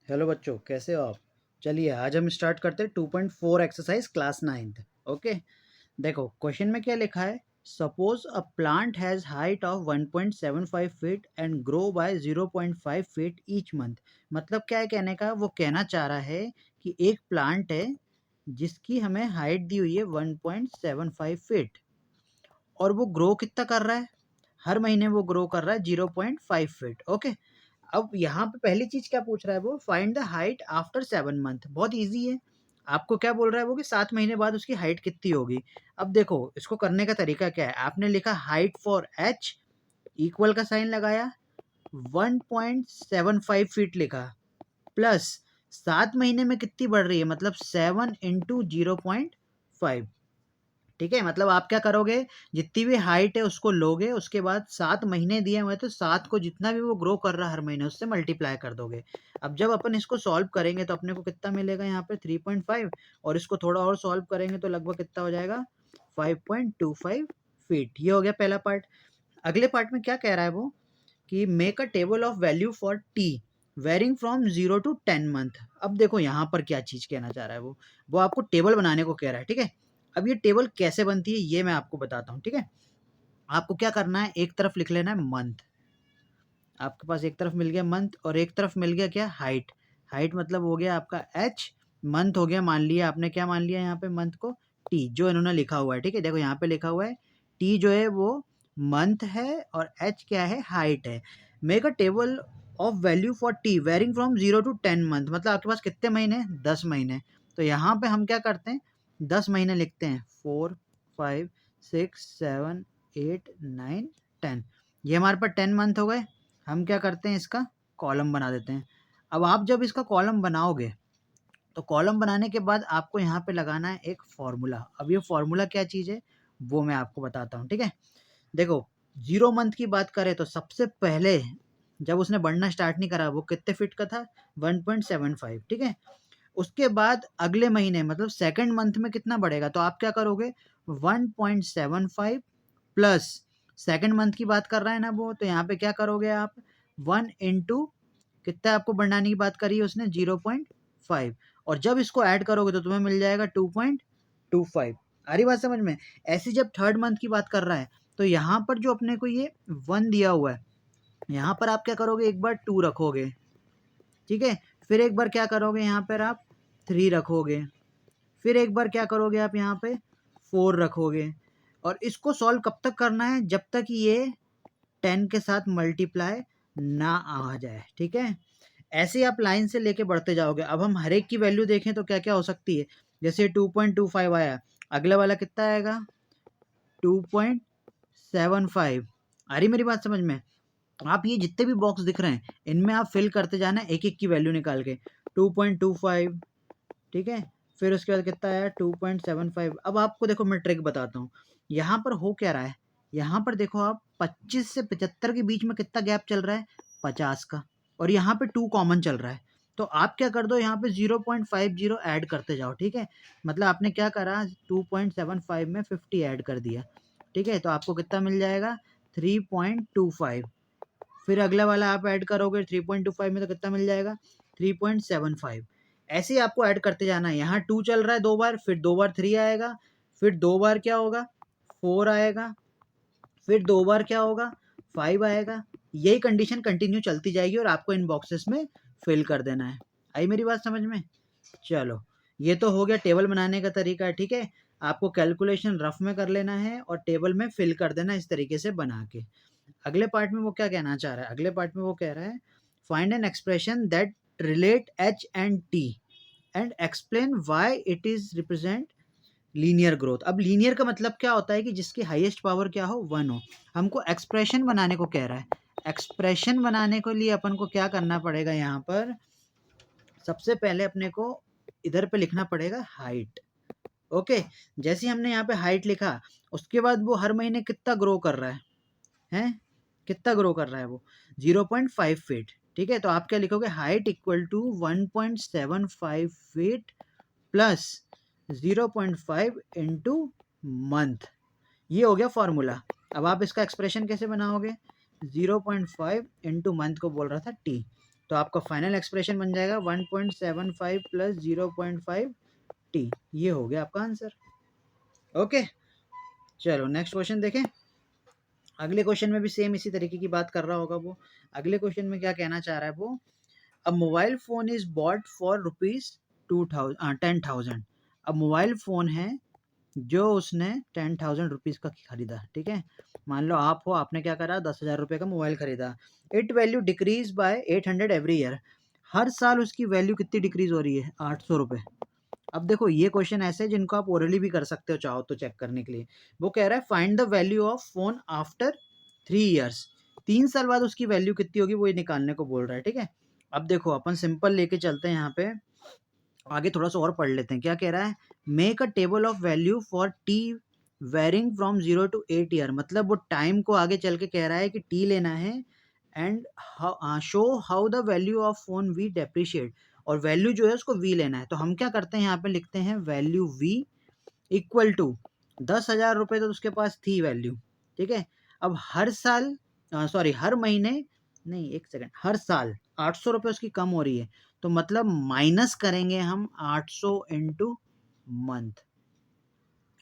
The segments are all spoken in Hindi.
हेलो बच्चों, कैसे हो आप? चलिए आज हम स्टार्ट करते हैं 2.4 एक्सरसाइज क्लास 9th। ओके, देखो क्वेश्चन में क्या लिखा है। Suppose a plant has height of 1.75 feet and grow by 0.5 feet each month. मतलब क्या है कहने का, वो कहना चाह रहा है कि एक प्लांट है जिसकी हमें हाइट दी हुई है 1.75 फीट और वो ग्रो कितना कर रहा है, हर महीने वो ग्रो कर रहा है 0.5 फीट। ओके, अब यहाँ पे पहली चीज क्या पूछ रहा है वो, find the height after 7 month. बहुत इजी है। आपको क्या बोल रहा है वो कि 7 महीने बाद उसकी हाइट कितनी होगी। अब देखो इसको करने का तरीका क्या है। आपने लिखा हाइट फॉर एच, इक्वल का साइन लगाया, 1.75 फीट लिखा, प्लस 7 महीने में कितनी बढ़ रही है, मतलब 7 इंटू 0.5। ठीक है, मतलब आप क्या करोगे, जितनी भी हाइट है उसको लोगे, उसके बाद 7 महीने दिए हुए तो 7 को जितना भी वो ग्रो कर रहा है हर महीने उससे मल्टीप्लाई कर दोगे। अब जब अपन इसको सॉल्व करेंगे तो अपने को कितना मिलेगा यहाँ पे 3.5, और इसको थोड़ा और सॉल्व करेंगे तो लगभग कितना हो जाएगा 5.25 फीट। ये हो गया पहला पार्ट। अगले पार्ट में क्या कह रहा है वो कि make a table of value for t varying from 0 to 10 month. अब देखो यहाँ पर क्या चीज कहना चाह रहा है वो आपको टेबल बनाने को कह रहा है। ठीक है, अब ये टेबल कैसे बनती है ये मैं आपको बताता हूँ। ठीक है, आपको क्या करना है, एक तरफ लिख लेना है मंथ। आपके पास एक तरफ मिल गया मंथ और एक तरफ मिल गया क्या, हाइट। हाइट मतलब हो गया आपका एच, मंथ हो गया, मान लिया आपने, क्या मान लिया यहाँ पे मंथ को, टी, जो इन्होंने लिखा हुआ है। ठीक है, देखो यहाँ पे लिखा हुआ है टी जो है वो मंथ है और एच क्या है, हाइट है। Make a table of value for t varying from 0 to 10 month. मतलब आपके पास कितने महीने, 10 महीने। तो यहाँ पे हम क्या करते हैं, 10 महीने लिखते हैं, 4 5 6 7 8 9 10। ये हमारे पास 10 मंथ हो गए। हम क्या करते हैं, इसका कॉलम बना देते हैं। अब आप जब इसका कॉलम बनाओगे तो कॉलम बनाने के बाद आपको यहाँ पे लगाना है एक फॉर्मूला। अब ये फॉर्मूला क्या चीज़ है वो मैं आपको बताता हूँ। ठीक है, देखो 0 मंथ की बात करें तो सबसे पहले जब उसने बढ़ना स्टार्ट नहीं करा वो कितने फिट का था, 1.75। ठीक है, उसके बाद अगले महीने मतलब सेकंड मंथ में कितना बढ़ेगा, तो आप क्या करोगे, 1.75 प्लस, सेकंड मंथ की बात कर रहा है ना वो, तो यहाँ पे क्या करोगे आप, 1 इंटू, कितना आपको बढ़ाने की बात करी है उसने, 0.5, और जब इसको ऐड करोगे तो तुम्हें मिल जाएगा 2.25। आ रही बात समझ में। ऐसे जब थर्ड मंथ की बात कर रहा है तो यहाँ पर जो अपने को ये 1 दिया हुआ है, यहाँ पर आप क्या करोगे, एक बार 2 रखोगे। ठीक है, फिर एक बार क्या करोगे, यहाँ पर आप 3 रखोगे, फिर एक बार क्या करोगे आप यहाँ पे 4 रखोगे। और इसको सॉल्व कब तक करना है, जब तक ये 10 के साथ मल्टीप्लाई ना आ जाए। ठीक है, ऐसे ही आप लाइन से लेके बढ़ते जाओगे। अब हम हर एक की वैल्यू देखें तो क्या क्या हो सकती है, जैसे 2.25 आया, अगला वाला कितना आएगा, 2.75। आ रही मेरी बात समझ में। आप ये जितने भी बॉक्स दिख रहे हैं इनमें आप फिल करते जाना एक एक की वैल्यू निकाल के, 2.25। ठीक है, फिर उसके बाद कितना आया, 2.75। अब आपको देखो मैं ट्रिक बताता हूँ, यहाँ पर हो क्या रहा है, यहाँ पर देखो आप 25 से 75 के बीच में कितना गैप चल रहा है, 50 का, और यहाँ पे 2 कॉमन चल रहा है। तो आप क्या कर दो, यहाँ पे 0.50 ऐड करते जाओ। ठीक है, मतलब आपने क्या करा, 2.75 में 50 ऐड कर दिया। ठीक है, तो आपको कितना मिल जाएगा, 3.25। फिर अगला वाला आप ऐड करोगे 3.25 में तो कितना मिल जाएगा, 3.75। ऐसे ही आपको ऐड करते जाना है। यहाँ 2 चल रहा है 2 बार, फिर 2 बार 3 आएगा, फिर 2 बार क्या होगा, 4 आएगा, फिर 2 बार क्या होगा, 5 आएगा। यही कंडीशन कंटिन्यू चलती जाएगी और आपको इन बॉक्सेस में फिल कर देना है। आई मेरी बात समझ में। चलो, ये तो हो गया टेबल बनाने का तरीका। ठीक है, आपको कैलकुलेशन रफ में कर लेना है और टेबल में फिल कर देना इस तरीके से बना के। अगले पार्ट में वो क्या कहना चाह रहा है, अगले पार्ट में वो कह रहा है find an expression that relate H and t and explain why it is represent linear growth. अब लीनियर का मतलब क्या होता है कि जिसकी हाईएस्ट पावर क्या हो, 1 हो। हमको एक्सप्रेशन बनाने को कह रहा है। एक्सप्रेशन बनाने के लिए अपन को क्या करना पड़ेगा, यहाँ पर सबसे पहले अपने को इधर पे लिखना पड़ेगा हाइट। ओके, जैसे ही हमने यहाँ पे हाइट लिखा उसके बाद वो हर महीने कितना ग्रो कर रहा है, कितना ग्रो कर रहा है वो, 0.5 फीट। ठीक है, तो आप क्या लिखोगे, height equal to 1.75 feet plus 0.5 into month. ये हो गया फॉर्मूला। अब आप इसका एक्सप्रेशन कैसे बनाओगे, 0.5 इंटू मंथ को बोल रहा था टी, तो आपका फाइनल एक्सप्रेशन बन जाएगा 1.75 प्लस 0.5 टी। ये हो गया आपका आंसर। ओके, चलो नेक्स्ट क्वेश्चन देखें। अगले क्वेश्चन में भी सेम इसी तरीके की बात कर रहा होगा वो। अगले क्वेश्चन में क्या कहना चाह रहा है वो, अ mobile phone is bought for rupees 10,000। अब मोबाइल फोन है जो उसने 10,000 रुपीज़ का खरीदा, ठीक है। मान लो आप हो, आपने क्या करा, 10,000 रुपये का मोबाइल खरीदा। It value decreases by 800 every year. हर साल उसकी वैल्यू कितनी डिक्रीज हो रही है, 800 रुपये। अब देखो ये क्वेश्चन ऐसे है जिनको आप ओरली भी कर सकते हो चाहो तो चेक करने के लिए। वो कह रहा है find the value of phone after 3 years. 3 साल बाद उसकी वैल्यू कितनी होगी वो ये निकालने को बोल रहा है, ठीक है। अब देखो अपन सिंपल लेके चलते हैं यहाँ पे, आगे थोड़ा सा और पढ़ लेते हैं। क्या कह रहा है, make a table of value for t varying from 0 to 8 year. मतलब वो टाइम को आगे चल के कह रहा है कि टी लेना है and show how the value of phone we depreciate, और वैल्यू जो है उसको वी लेना है। तो हम क्या करते हैं, यहाँ पे लिखते हैं वैल्यू वी इक्वल टू 10,000 रुपये तो उसके पास थी वैल्यू, ठीक है। अब हर साल सॉरी हर महीने नहीं, एक सेकंड, हर साल 800 रुपये उसकी कम हो रही है। तो मतलब माइनस करेंगे हम 800 इंटू मंथ।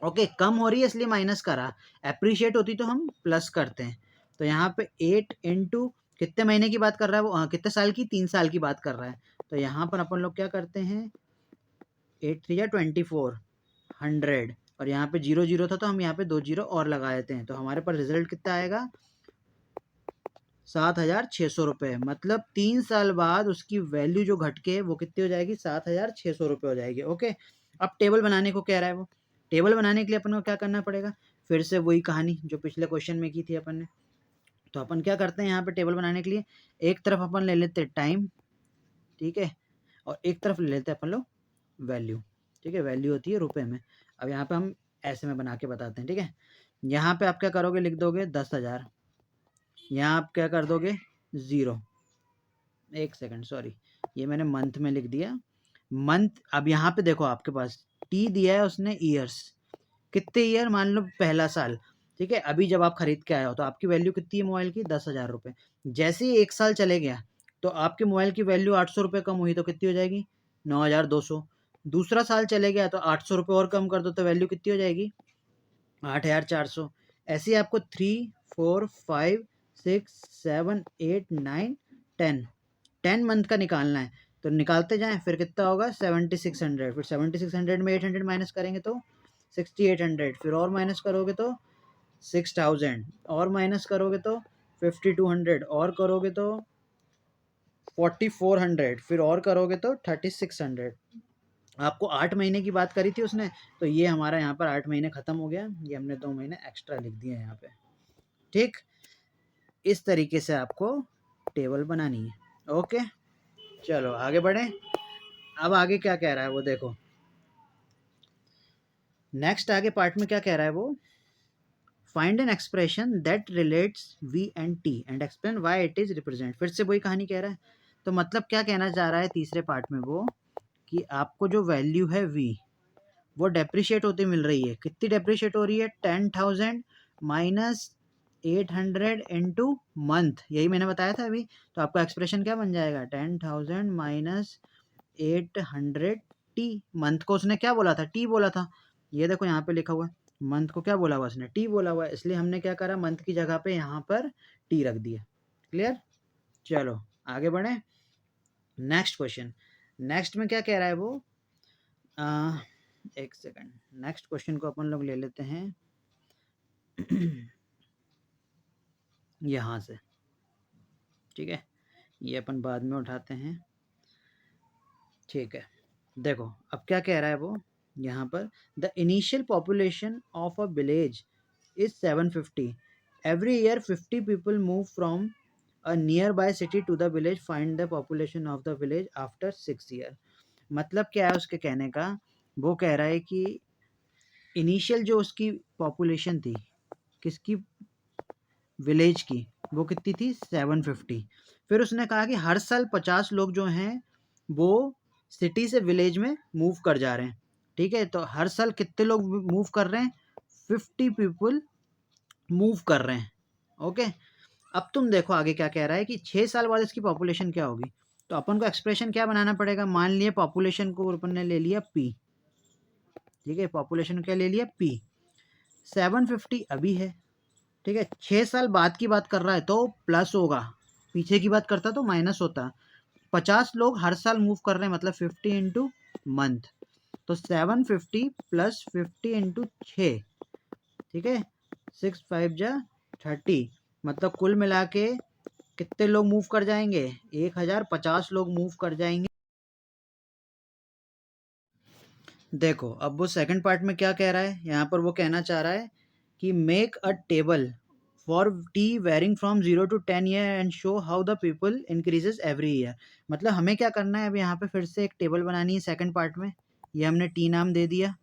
ओके, कम हो रही है इसलिए माइनस करा, अप्रिशिएट होती तो हम प्लस करते हैं। तो यहाँ पे 8 इंटू कितने महीने की बात कर रहा है वो, कितने साल की, 3 साल की बात कर रहा है। तो यहाँ पर अपन लोग क्या करते हैं, 8 3 या 24 100, और यहाँ पे 0 0 था तो हम यहाँ पे 2 0 और लगा देते हैं। तो हमारे पास रिजल्ट कितना आएगा, 7,600 रुपये। मतलब 3 साल बाद उसकी वैल्यू जो घट के वो कितनी हो जाएगी, 7,600 रुपये हो जाएगी। ओके, अब टेबल बनाने को कह रहा है वो। टेबल बनाने के लिए अपन को क्या करना पड़ेगा, फिर से वही कहानी जो पिछले क्वेश्चन में की थी अपन ने। तो अपन क्या करते हैं यहाँ पे टेबल बनाने के लिए, एक तरफ अपन ले लेते हैं टाइम, ठीक है, और एक तरफ ले लेते हैं अपन लोग वैल्यू, ठीक है। वैल्यू होती है रुपए में। अब यहाँ पे हम ऐसे में बना के बताते हैं, ठीक है। यहाँ पे आप क्या करोगे, लिख दोगे 10,000, यहाँ आप क्या कर दोगे 0, एक सेकंड सॉरी, ये मैंने मंथ में लिख दिया मंथ। अब यहाँ पे देखो आपके पास टी दिया है उसने ईयर्स, कितने ईयर, मान लो पहला साल, ठीक है। अभी जब आप खरीद के आए हो तो आपकी वैल्यू कितनी है मोबाइल की, 10,000 रुपये। जैसे ही 1 साल चले गया तो आपके मोबाइल की वैल्यू 800 रुपये कम हुई तो कितनी हो जाएगी, 9,200। दूसरा साल चले गया तो 800 रुपये और कम कर दो तो वैल्यू कितनी हो जाएगी, 8,400। ऐसे ही आपको 3 4 5 6 7 8 9 10 मंथ का निकालना है। तो निकालते जाएं, फिर कितना होगा 7,600। फिर 7,600 में 800 माइनस करेंगे तो 6,800, फिर और माइनस करोगे तो 6,000, और माइनस करोगे तो 5,200, और करोगे तो 4,400, फिर और करोगे तो 3,600। आपको 8 महीने की बात करी थी उसने, तो ये हमारा यहाँ पर 8 महीने ख़त्म हो गया, ये हमने 2 महीने एक्स्ट्रा लिख दिए यहाँ पे, ठीक। इस तरीके से आपको टेबल बनानी है। ओके, चलो आगे बढ़ें। अब आगे क्या कह रहा है वो देखो, नेक्स्ट आगे पार्ट में क्या कह रहा है वो, find an expression that relates v and t and explain why it is represent. फिर से वही कहानी कह रहा है। तो मतलब क्या कहना चाह रहा है तीसरे पार्ट में वो, कि आपको जो वैल्यू है वी वो डेप्रिशिएट होती मिल रही है। कितनी डेप्रिशिएट हो रही है, 10,000 माइनस 800 इंटू मंथ, यही मैंने बताया था अभी। तो आपका एक्सप्रेशन क्या बन जाएगा, 10,000 माइनस 800 टी। मंथ को उसने क्या बोला था, टी बोला था। ये देखो यहाँ पे लिखा हुआ है, मंथ को क्या बोला हुआ उसने, टी बोला हुआ है, इसलिए हमने क्या करा, मंथ की जगह पे यहाँ पर टी रख दिया। क्लियर, चलो आगे बढ़े। नेक्स्ट क्वेश्चन, नेक्स्ट में क्या कह रहा है वो, एक सेकंड, नेक्स्ट क्वेश्चन को अपन लोग ले लेते हैं यहाँ से, ठीक है। ये अपन बाद में उठाते हैं, ठीक है। देखो अब क्या कह रहा है वो यहाँ पर, the initial population of a village is 750। Every year 50 people move from a nearby city to the village, find the population of the village after 6 year. मतलब क्या है उसके कहने का, वो कह रहा है कि इनिशियल जो उसकी पॉपुलेशन थी, किसकी, विलेज की, वो कितनी थी, 750। फिर उसने कहा कि हर साल 50 लोग जो हैं वो सिटी से विलेज में मूव कर जा रहे हैं, ठीक है। तो हर साल कितने लोग मूव कर रहे हैं, 50 पीपल मूव कर रहे हैं। ओके, अब तुम देखो आगे क्या कह रहा है कि 6 साल बाद इसकी पॉपुलेशन क्या होगी। तो अपन को एक्सप्रेशन क्या बनाना पड़ेगा, मान लिया पॉपुलेशन को अपन ने ले लिया P, ठीक है, पॉपुलेशन क्या ले लिया P, 750 अभी है, ठीक है, 6 साल बाद की बात कर रहा है तो प्लस होगा, पीछे की बात करता तो माइनस होता। 50 लोग हर साल मूव कर रहे हैं मतलब 50 इंटू मंथ, तो 750 प्लस 50 इंटू 6, ठीक है, 6 5 जा 30, मतलब कुल मिला के कितने लोग मूव कर जाएंगे, 1050 लोग मूव कर जाएंगे। देखो अब वो सेकंड पार्ट में क्या कह रहा है, यहाँ पर वो कहना चाह रहा है कि make a table for t varying from 0 to 10 year and show how the people increases every year. मतलब हमें क्या करना है, अब यहाँ पे फिर से एक टेबल बनानी है सेकंड पार्ट में, ये हमने टी नाम दे दिया,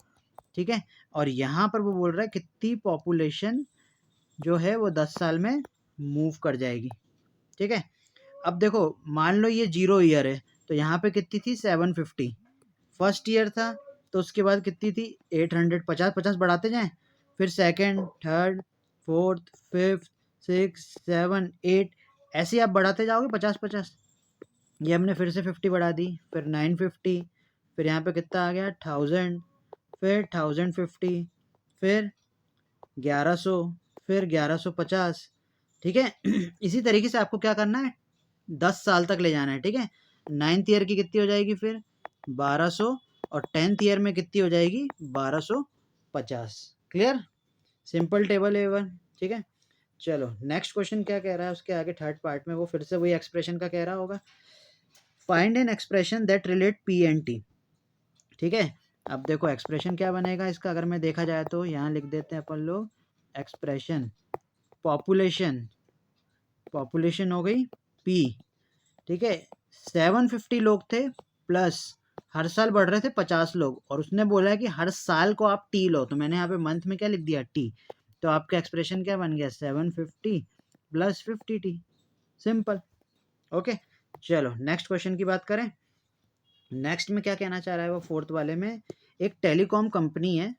ठीक है, और यहाँ पर वो बोल रहा है कितनी पॉपुलेशन जो है वो 10 साल में मूव कर जाएगी, ठीक है। अब देखो मान लो ये 0 ईयर है, तो यहाँ पे कितनी थी 750, फर्स्ट ईयर था तो उसके बाद कितनी थी 800, 50 बढ़ाते जाएं, फिर सेकंड, थर्ड, फोर्थ, फिफ्थ, 6 7 8, ऐसे ही आप बढ़ाते जाओगे 50 50। ये हमने फिर से 50 बढ़ा दी, फिर 950, फिर यहाँ पे कितना आ गया 1000, फिर 1050, फिर 1100, फिर 1150, ठीक है। इसी तरीके से आपको क्या करना है, 10 साल तक ले जाना है, ठीक है। 9th ईयर की कितनी हो जाएगी फिर 1200, और 10th ईयर में कितनी हो जाएगी 1250। क्लियर, सिंपल टेबल है वन, ठीक है। चलो नेक्स्ट क्वेश्चन क्या कह रहा है उसके आगे थर्ड पार्ट में, वो फिर से वही एक्सप्रेशन का कह रहा होगा, find an expression that relate P and T, ठीक है। अब देखो एक्सप्रेशन क्या बनेगा इसका, अगर मैं देखा जाए तो यहाँ लिख देते हैं अपन लोग एक्सप्रेशन, पॉपुलेशन, पॉपुलेशन हो गई पी, ठीक है, 750 लोग थे प्लस हर साल बढ़ रहे थे 50 लोग, और उसने बोला है कि हर साल को आप टी लो, तो मैंने यहाँ पे मंथ में क्या लिख दिया टी, तो आपका एक्सप्रेशन क्या बन गया 750 प्लस 50t, सिंपल, ओके। चलो नेक्स्ट क्वेश्चन की बात करें, नेक्स्ट में क्या कहना चाह रहा है वो फोर्थ वाले में, एक टेलीकॉम कंपनी है,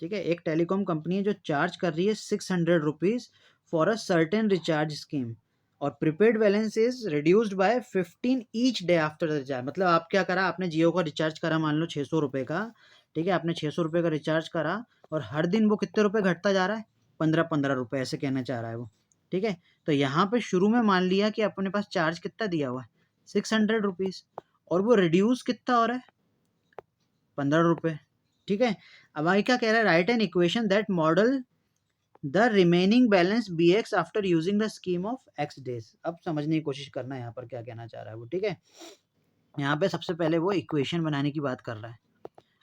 ठीक है, एक टेलीकॉम कंपनी है जो चार्ज कर रही है 600 rupees for a certain recharge scheme, और prepaid balance is reduced by 15 each day after the recharge. मतलब आप क्या करा, आपने जियो का रिचार्ज करा मान लो 600 रुपये का, ठीक है, आपने 600 रुपये का रिचार्ज करा, और हर दिन वो कितने रुपये घटता जा रहा है 15 15 रुपये, ऐसे कहना चाह रहा है वो, ठीक है। तो यहाँ पे शुरू में मान लिया कि अपने पास चार्ज कितना दिया हुआ है 600 रुपीज़, और वो रिड्यूस कितना हो रहा है 15 रुपये, ठीक है। अब आगे क्या कह रहा है, write an equation that model the remaining balance b x after using the scheme of x days. अब समझने की कोशिश करना है यहाँ पर क्या कहना चाह रहा है वो, ठीक है। यहाँ पे सबसे पहले वो इक्वेशन बनाने की बात कर रहा है,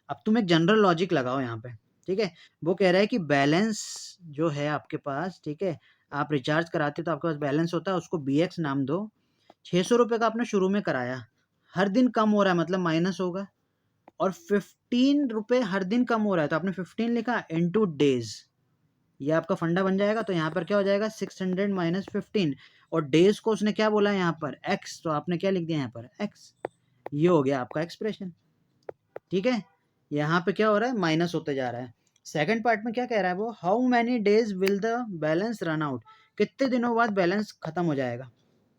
अब तुम एक जनरल लॉजिक लगाओ यहाँ पे, ठीक है। वो कह रहा है कि बैलेंस जो है आपके पास, ठीक है, आप रिचार्ज कराते हो तो आपके पास बैलेंस होता है, उसको बी एक्स नाम दो, 600 रुपये का आपने शुरू में कराया, हर दिन कम हो रहा है मतलब माइनस होगा, और 15 रुपये हर दिन कम हो रहा है तो आपने 15 लिखा इनटू डेज, ये आपका फंडा बन जाएगा। तो यहाँ पर क्या हो जाएगा 600 माइनस 15, और डेज को उसने क्या बोला है यहाँ पर एक्स, तो आपने क्या लिख दिया यहाँ पर एक्स, ये हो गया आपका एक्सप्रेशन, ठीक है। यहाँ पे क्या हो रहा है माइनस होते जा रहा है। सेकंड पार्ट में क्या कह रहा है वो, how many days will the balance run out, कितने दिनों बाद बैलेंस खत्म हो जाएगा,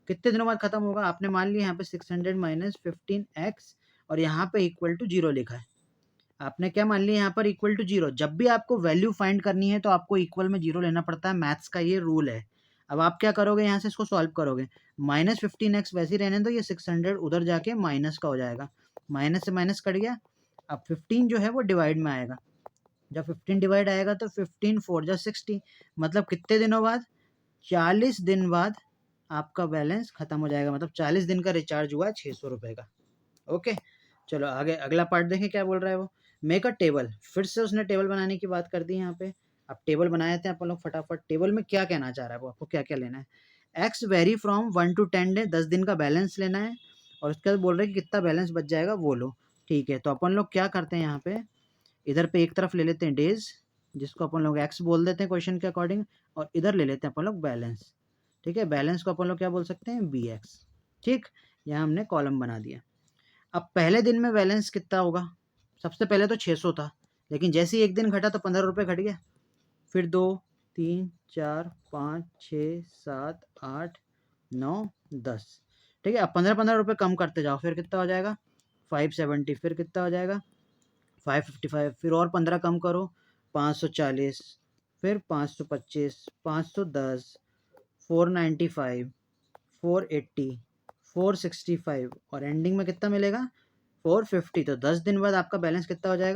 कितने दिनों बाद खत्म होगा, आपने मान लिया यहाँ पे 600 माइनस 15x, और यहाँ पे इक्वल टू 0 लिखा है, आपने क्या मान लिया यहाँ पर इक्वल टू 0। जब भी आपको वैल्यू फाइंड करनी है तो आपको इक्वल में 0 लेना पड़ता है, मैथ्स का ये रूल है। अब आप क्या करोगे, यहाँ से इसको सॉल्व करोगे, माइनस 15x वैसे ही रहने दो, ये 600 उधर जाके माइनस का हो जाएगा, माइनस से माइनस कट गया, अब 15 जो है वो डिवाइड में आएगा, जब 15 डिवाइड आएगा तो 15 4 जा 60, मतलब कितने दिनों बाद 40 दिन बाद आपका बैलेंस खत्म हो जाएगा, मतलब 40 दिन का रिचार्ज हुआ 600 रुपये का, ओके। चलो आगे अगला पार्ट देखें क्या बोल रहा है वो, मेक अ टेबल, फिर से उसने टेबल बनाने की बात कर दी यहाँ पे। अब टेबल बनाए थे अपन लोग फटाफट, टेबल में क्या कहना चाह रहा है वो, आपको क्या क्या लेना है, x very from 1 to 10 day, 10 दिन का बैलेंस लेना है, और उसके बाद बोल रहे हैं कि कितना बैलेंस बच जाएगा वो लो, ठीक है। तो अपन लोग क्या करते हैं यहाँ पे, इधर पे एक तरफ ले लेते हैं डेज, जिसको अपन लोग एक्स बोल देते हैं क्वेश्चन के अकॉर्डिंग, और इधर ले लेते हैं अपन लोग बैलेंस, ठीक है, बैलेंस को अपन लोग क्या बोल सकते हैं बी एक्स, ठीक। यहाँ हमने कॉलम बना दिया। अब पहले दिन में बैलेंस कितना होगा, सबसे पहले तो 600 था, लेकिन जैसे ही एक दिन घटा तो 15 रुपये घट गया, फिर 2 3 4 5 6 7 8 9 10, ठीक है। अब 15-15 रुपये कम करते जाओ, फिर कितना हो जाएगा 570, फिर कितना हो जाएगा 555, फिर और 15 कम करो 540, फिर 525, 510, 495, 480, 465 और एंडिंग में कितना मिलेगा 450। तो 10 दिन बाद आपका बैलेंस कितना हो जाएगा